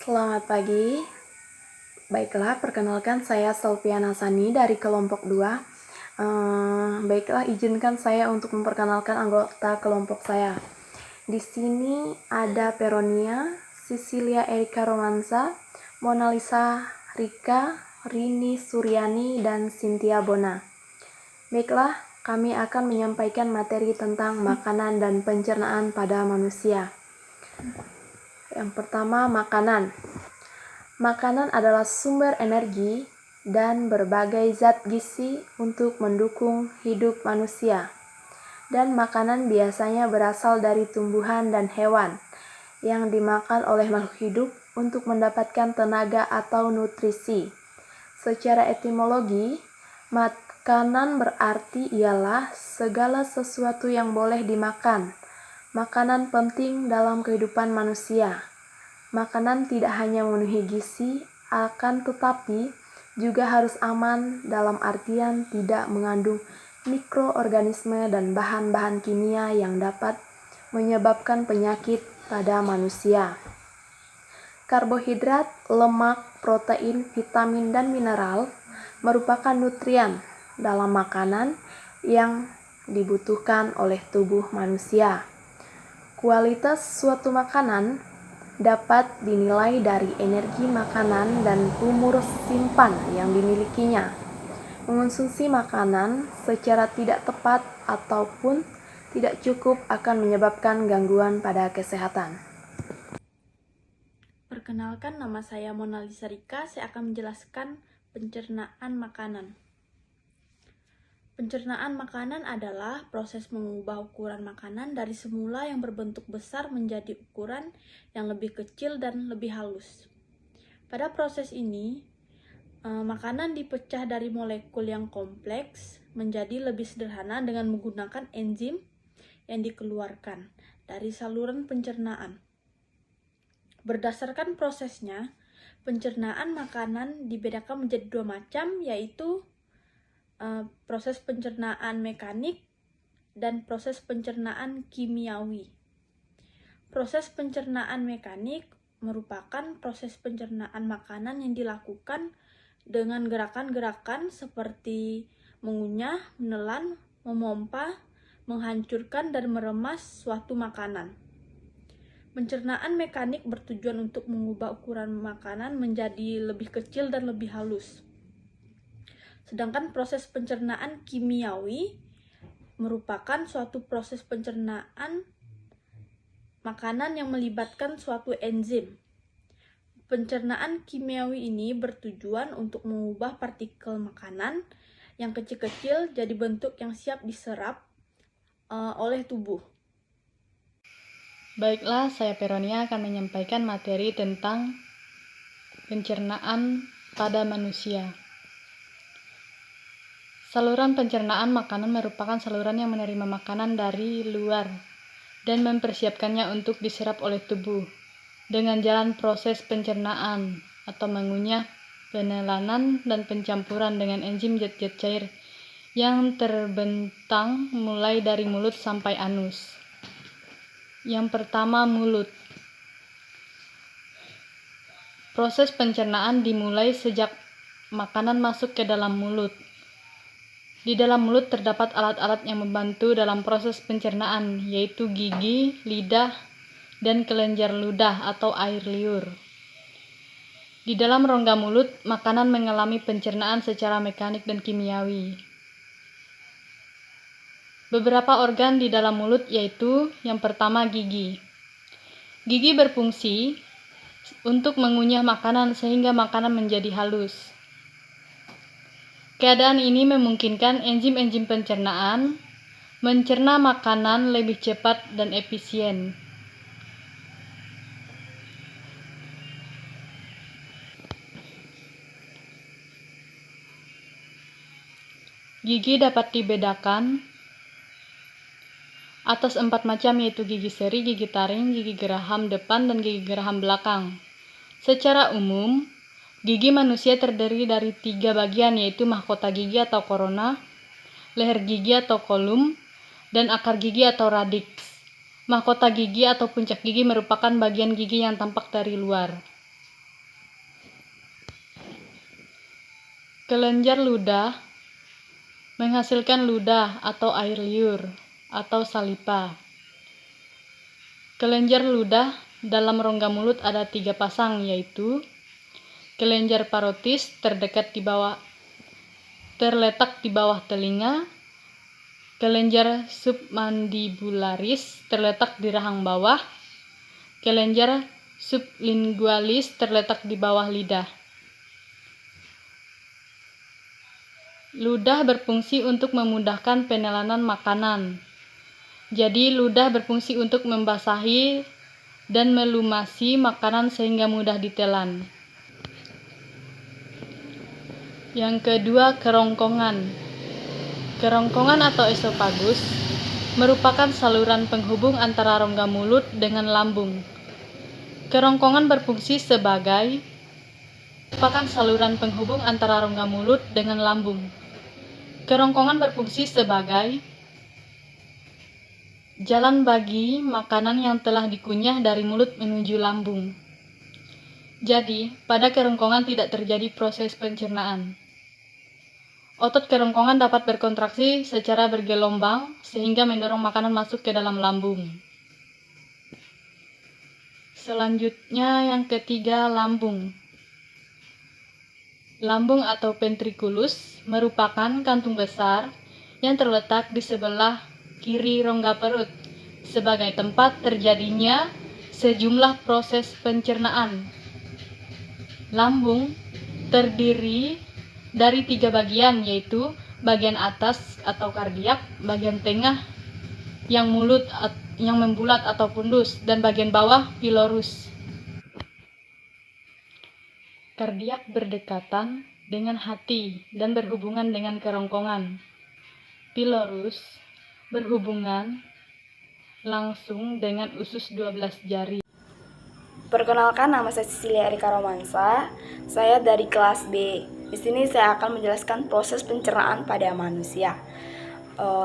Selamat pagi. Baiklah, perkenalkan saya Selviana Sani dari kelompok 2. Baiklah, izinkan saya untuk memperkenalkan anggota kelompok saya. Di sini ada Peronia, Cecilia Erika Romansa, Mona Lisa Rika, Rini Suryani, dan Cynthia Bona. Baiklah, kami akan menyampaikan materi tentang makanan dan pencernaan pada manusia. Yang pertama, makanan. Makanan adalah sumber energi dan berbagai zat gizi untuk mendukung hidup manusia. Dan makanan biasanya berasal dari tumbuhan dan hewan yang dimakan oleh makhluk hidup untuk mendapatkan tenaga atau nutrisi. Secara etimologi, makanan berarti ialah segala sesuatu yang boleh dimakan. Makanan penting dalam kehidupan manusia. Makanan tidak hanya memenuhi gizi, akan tetapi juga harus aman dalam artian tidak mengandung mikroorganisme dan bahan-bahan kimia yang dapat menyebabkan penyakit pada manusia. Karbohidrat, lemak, protein, vitamin, dan mineral merupakan nutrien dalam makanan yang dibutuhkan oleh tubuh manusia. Kualitas suatu makanan dapat dinilai dari energi makanan dan umur simpan yang dimilikinya. Mengonsumsi makanan secara tidak tepat ataupun tidak cukup akan menyebabkan gangguan pada kesehatan. Perkenalkan, nama saya Mona Lisa Rika. Saya akan menjelaskan pencernaan makanan. Pencernaan makanan adalah proses mengubah ukuran makanan dari semula yang berbentuk besar menjadi ukuran yang lebih kecil dan lebih halus. Pada proses ini, makanan dipecah dari molekul yang kompleks menjadi lebih sederhana dengan menggunakan enzim yang dikeluarkan dari saluran pencernaan. Berdasarkan prosesnya, pencernaan makanan dibedakan menjadi dua macam, yaitu proses pencernaan mekanik dan proses pencernaan kimiawi. Proses pencernaan mekanik merupakan proses pencernaan makanan yang dilakukan dengan gerakan-gerakan seperti mengunyah, menelan, memompa, menghancurkan, dan meremas suatu makanan. Pencernaan mekanik bertujuan untuk mengubah ukuran makanan menjadi lebih kecil dan lebih halus. Sedangkan proses pencernaan kimiawi merupakan suatu proses pencernaan makanan yang melibatkan suatu enzim. Pencernaan kimiawi ini bertujuan untuk mengubah partikel makanan yang kecil-kecil jadi bentuk yang siap diserap oleh tubuh. Baiklah, saya Peronia akan menyampaikan materi tentang pencernaan pada manusia. Saluran pencernaan makanan merupakan saluran yang menerima makanan dari luar dan mempersiapkannya untuk diserap oleh tubuh dengan jalan proses pencernaan atau mengunyah, penelanan, dan pencampuran dengan enzim zat-zat cair yang terbentang mulai dari mulut sampai anus. Yang pertama, mulut. Proses pencernaan dimulai sejak makanan masuk ke dalam mulut. Di dalam mulut terdapat alat-alat yang membantu dalam proses pencernaan, yaitu gigi, lidah, dan kelenjar ludah atau air liur. Di dalam rongga mulut, makanan mengalami pencernaan secara mekanik dan kimiawi. Beberapa organ di dalam mulut yaitu yang pertama, gigi. Gigi berfungsi untuk mengunyah makanan sehingga makanan menjadi halus. Keadaan ini memungkinkan enzim-enzim pencernaan mencerna makanan lebih cepat dan efisien. Gigi dapat dibedakan atas 4 macam, yaitu gigi seri, gigi taring, gigi geraham depan, dan gigi geraham belakang. Secara umum, gigi manusia terdiri dari 3 bagian, yaitu mahkota gigi atau korona, leher gigi atau kolum, dan akar gigi atau radiks. Mahkota gigi atau puncak gigi merupakan bagian gigi yang tampak dari luar. Kelenjar ludah menghasilkan ludah atau air liur atau saliva. Kelenjar ludah dalam rongga mulut ada 3 pasang, yaitu kelenjar parotis terletak di bawah telinga, kelenjar submandibularis terletak di rahang bawah, kelenjar sublingualis terletak di bawah lidah. Ludah berfungsi untuk memudahkan penelanan makanan. Jadi, ludah berfungsi untuk membasahi dan melumasi makanan sehingga mudah ditelan. Yang kedua, kerongkongan. Kerongkongan atau esofagus merupakan saluran penghubung antara rongga mulut dengan lambung. Kerongkongan berfungsi sebagai saluran penghubung antara rongga mulut dengan lambung. Kerongkongan berfungsi sebagai jalan bagi makanan yang telah dikunyah dari mulut menuju lambung. Jadi, pada kerongkongan tidak terjadi proses pencernaan. Otot kerongkongan dapat berkontraksi secara bergelombang sehingga mendorong makanan masuk ke dalam lambung. Selanjutnya yang ketiga, lambung. Lambung atau ventriculus merupakan kantung besar yang terletak di sebelah kiri rongga perut sebagai tempat terjadinya sejumlah proses pencernaan. Lambung terdiri dari 3 bagian, yaitu bagian atas atau kardiak, bagian tengah yang membulat atau fundus, dan bagian bawah pilorus. Kardiak berdekatan dengan hati dan berhubungan dengan kerongkongan. Pilorus berhubungan langsung dengan usus 12 jari. Perkenalkan, nama saya Cecilia Erika Romansa. Saya dari kelas B. Di sini saya akan menjelaskan proses pencernaan pada manusia.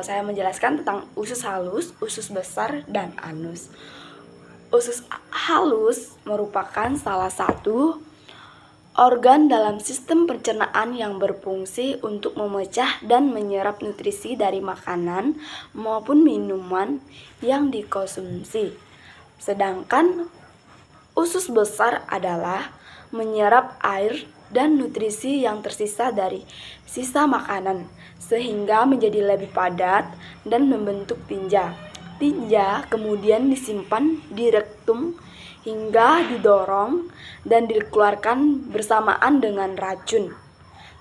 Saya menjelaskan tentang usus halus, usus besar, dan anus. Usus halus merupakan salah satu organ dalam sistem pencernaan yang berfungsi untuk memecah dan menyerap nutrisi dari makanan maupun minuman yang dikonsumsi. Sedangkan usus besar adalah menyerap air dan nutrisi yang tersisa dari sisa makanan sehingga menjadi lebih padat dan membentuk tinja. Tinja kemudian disimpan di rektum hingga didorong dan dikeluarkan bersamaan dengan racun,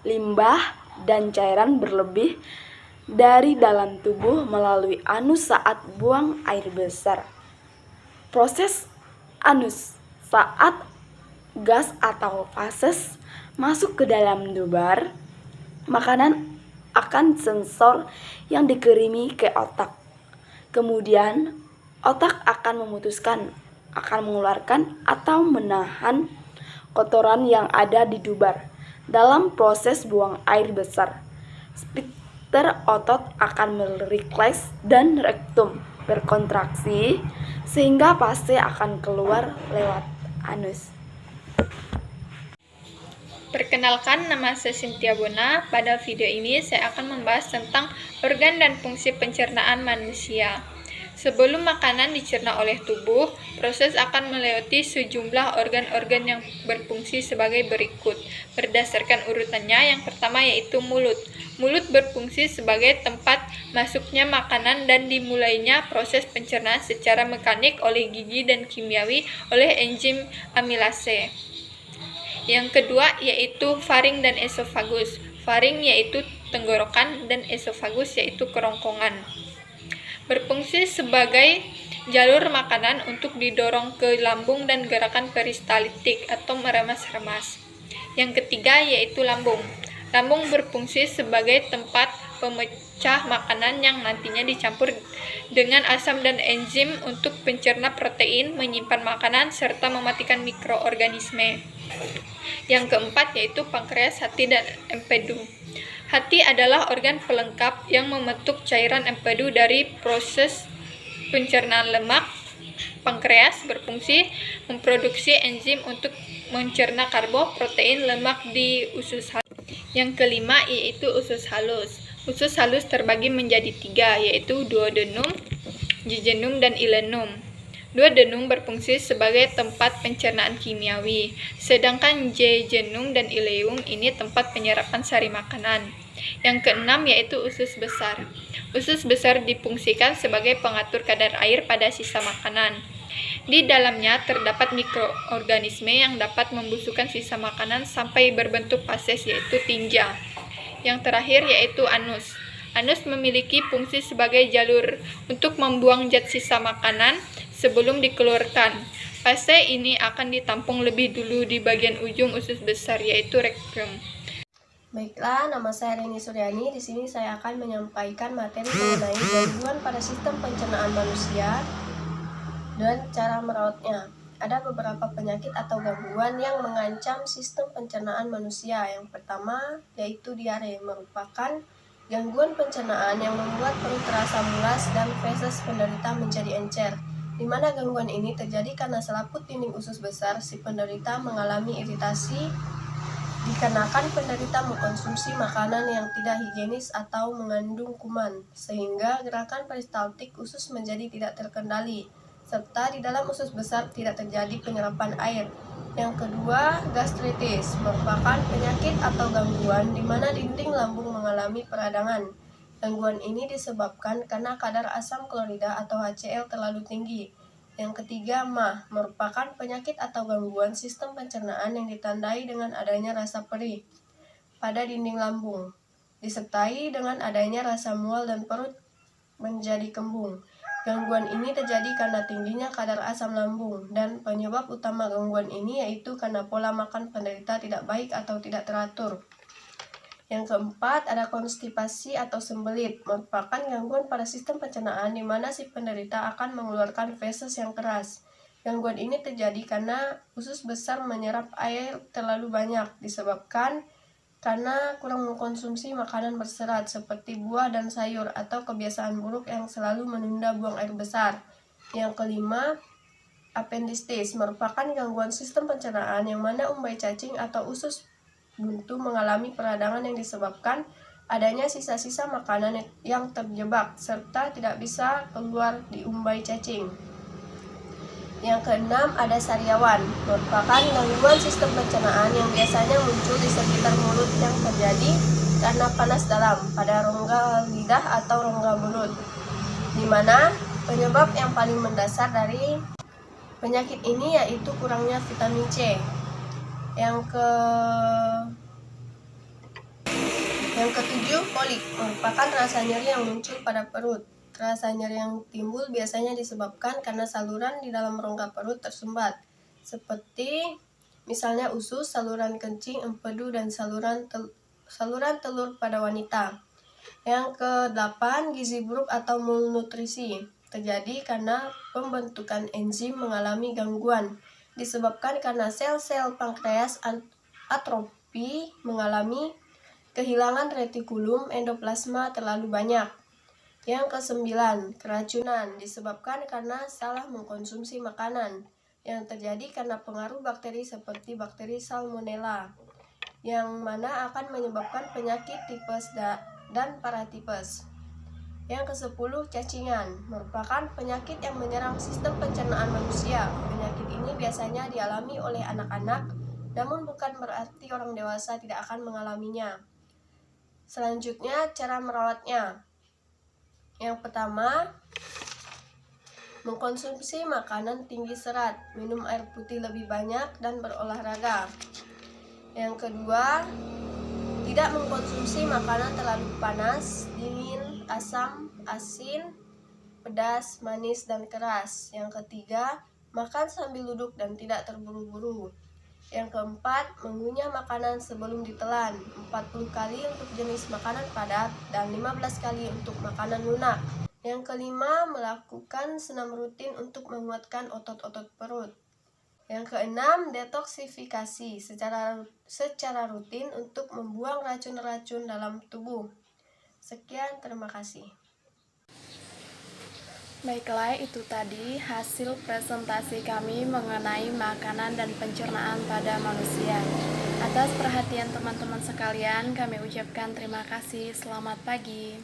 limbah, dan cairan berlebih dari dalam tubuh melalui anus saat buang air besar. Proses anus saat gas atau fases masuk ke dalam dubar, makanan akan sensor yang dikirimi ke otak. Kemudian, otak akan mengeluarkan atau menahan kotoran yang ada di dubar. Dalam proses buang air besar, sphincter otot akan merefleks dan rektum berkontraksi sehingga pasir akan keluar lewat anus. Perkenalkan, nama saya Cynthia Bona. Pada video ini saya akan membahas tentang organ dan fungsi pencernaan manusia. Sebelum makanan dicerna oleh tubuh, proses akan melewati sejumlah organ-organ yang berfungsi sebagai berikut. Berdasarkan urutannya, yang pertama yaitu mulut. Mulut berfungsi sebagai tempat masuknya makanan dan dimulainya proses pencernaan secara mekanik oleh gigi dan kimiawi oleh enzim amilase. Yang kedua yaitu faring dan esofagus. Faring yaitu tenggorokan dan esofagus yaitu kerongkongan. Berfungsi sebagai jalur makanan untuk didorong ke lambung dan gerakan peristaltik atau meremas-remas. Yang ketiga yaitu lambung. Lambung berfungsi sebagai tempat pemecah makanan yang nantinya dicampur dengan asam dan enzim untuk pencerna protein, menyimpan makanan, serta mematikan mikroorganisme. Yang keempat yaitu pankreas, hati, dan empedu. Hati adalah organ pelengkap yang membentuk cairan empedu dari proses pencernaan lemak. Pankreas berfungsi memproduksi enzim untuk mencerna karbo, protein, lemak di usus hati. Yang kelima yaitu usus halus. Usus halus terbagi menjadi 3, yaitu duodenum, jejunum, dan ileum. Duodenum berfungsi sebagai tempat pencernaan kimiawi, sedangkan jejunum dan ileum ini tempat penyerapan sari makanan. Yang keenam yaitu usus besar. Usus besar difungsikan sebagai pengatur kadar air pada sisa makanan. Di dalamnya terdapat mikroorganisme yang dapat membusukkan sisa makanan sampai berbentuk fases, yaitu tinja. Yang terakhir yaitu anus. Anus memiliki fungsi sebagai jalur untuk membuang zat sisa makanan sebelum dikeluarkan. Fase ini akan ditampung lebih dulu di bagian ujung usus besar, yaitu rektum. Baiklah, nama saya Reni Suryani. Di sini saya akan menyampaikan materi mengenai gangguan pada sistem pencernaan manusia dan cara merawatnya. Ada beberapa penyakit atau gangguan yang mengancam sistem pencernaan manusia. Yang pertama yaitu diare, merupakan gangguan pencernaan yang membuat perut terasa mulas dan feses penderita menjadi encer, di mana gangguan ini terjadi karena selaput dinding usus besar si penderita mengalami iritasi dikarenakan penderita mengkonsumsi makanan yang tidak higienis atau mengandung kuman, sehingga gerakan peristaltik usus menjadi tidak terkendali, serta di dalam usus besar tidak terjadi penyerapan air. Yang kedua, gastritis merupakan penyakit atau gangguan di mana dinding lambung mengalami peradangan. Gangguan ini disebabkan karena kadar asam klorida atau HCl terlalu tinggi. Yang ketiga, MAH merupakan penyakit atau gangguan sistem pencernaan yang ditandai dengan adanya rasa perih pada dinding lambung, disertai dengan adanya rasa mual dan perut menjadi kembung. Gangguan ini terjadi karena tingginya kadar asam lambung, dan penyebab utama gangguan ini yaitu karena pola makan penderita tidak baik atau tidak teratur. Yang keempat, ada konstipasi atau sembelit, merupakan gangguan pada sistem pencernaan di mana si penderita akan mengeluarkan feses yang keras. Gangguan ini terjadi karena usus besar menyerap air terlalu banyak, disebabkan karena kurang mengkonsumsi makanan berserat seperti buah dan sayur atau kebiasaan buruk yang selalu menunda buang air besar. Yang kelima, appendistis, merupakan gangguan sistem pencernaan yang mana umbai cacing atau usus buntu mengalami peradangan yang disebabkan adanya sisa-sisa makanan yang terjebak serta tidak bisa keluar di umbai cacing. Yang keenam, ada sariawan, merupakan gangguan sistem pencernaan yang biasanya muncul di sekitar mulut yang terjadi karena panas dalam pada rongga lidah atau rongga mulut, di mana penyebab yang paling mendasar dari penyakit ini yaitu kurangnya vitamin C. Yang ketujuh, kolik, merupakan rasa nyeri yang muncul pada perut. Rasa nyeri yang timbul biasanya disebabkan karena saluran di dalam rongga perut tersumbat, seperti misalnya usus, saluran kencing, empedu, dan saluran telur pada wanita. Yang kedelapan, gizi buruk atau malnutrisi, terjadi karena pembentukan enzim mengalami gangguan, disebabkan karena sel-sel pankreas atrofi mengalami kehilangan retikulum endoplasma terlalu banyak. Yang kesembilan, keracunan, disebabkan karena salah mengkonsumsi makanan, yang terjadi karena pengaruh bakteri seperti bakteri Salmonella, yang mana akan menyebabkan penyakit tipes dan paratipes. Yang ke-10, cacingan, merupakan penyakit yang menyerang sistem pencernaan manusia. Penyakit ini biasanya dialami oleh anak-anak, namun bukan berarti orang dewasa tidak akan mengalaminya. Selanjutnya, cara merawatnya. Yang pertama, mengkonsumsi makanan tinggi serat, minum air putih lebih banyak, dan berolahraga. Yang kedua, tidak mengkonsumsi makanan terlalu panas, dingin, asam, asin, pedas, manis, dan keras. Yang ketiga, makan sambil duduk dan tidak terburu-buru. Yang keempat, mengunyah makanan sebelum ditelan, 40 kali untuk jenis makanan padat dan 15 kali untuk makanan lunak. Yang kelima, melakukan senam rutin untuk menguatkan otot-otot perut. Yang keenam, detoksifikasi secara rutin untuk membuang racun-racun dalam tubuh. Sekian, terima kasih. Baiklah, itu tadi hasil presentasi kami mengenai makanan dan pencernaan pada manusia. Atas perhatian teman-teman sekalian, kami ucapkan terima kasih. Selamat pagi.